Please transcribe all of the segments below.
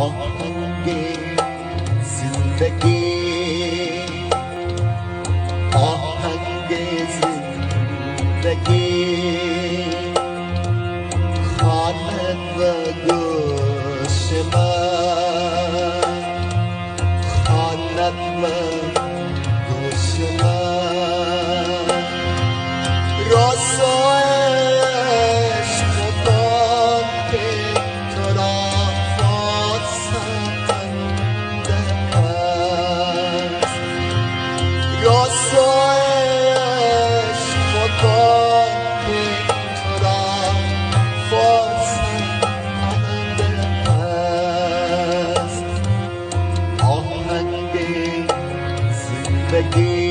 آهنگ زندگی، آهنگ زندگی خواند و گوش من، خواند و گوش من. راز و عشق باد که تو را فازنده است، راز و عشق باد که تو را فازنده است. آهنگ زندگی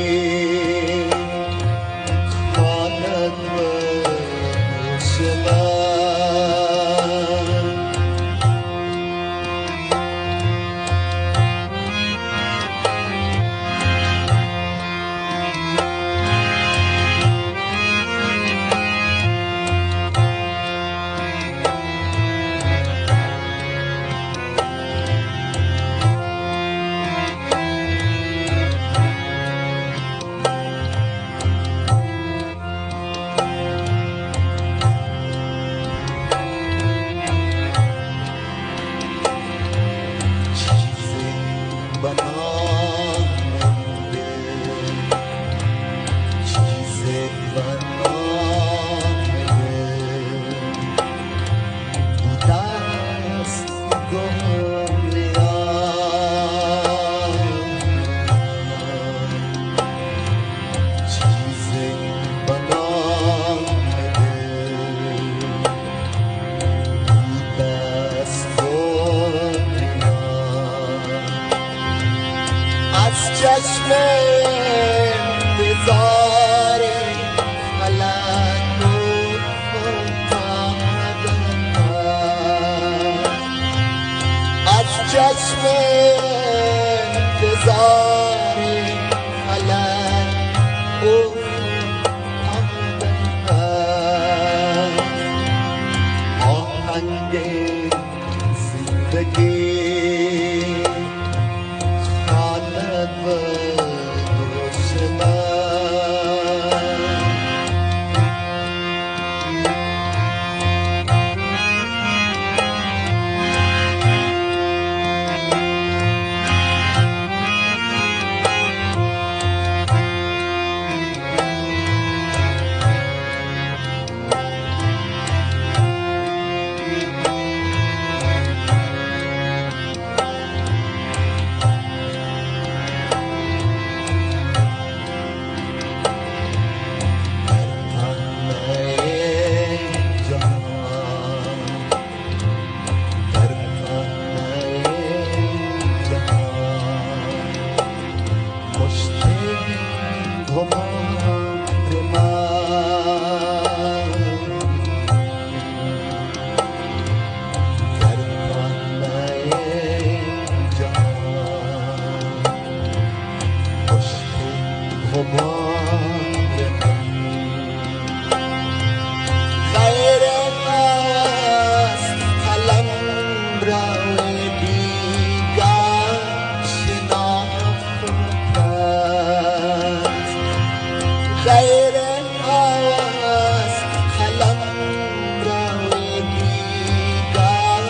چشم انتظار فلک و فتاد از چشم انتظار فلک و فتاد. آهنگ زندگی غیر از قلمرو دیگر شناخت است، غیر از قلمرو دیگر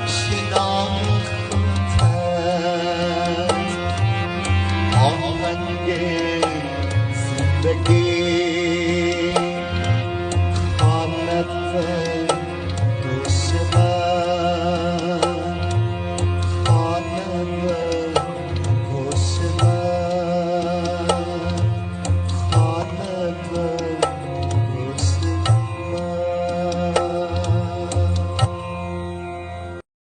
شناخت است. آهنگ زندگی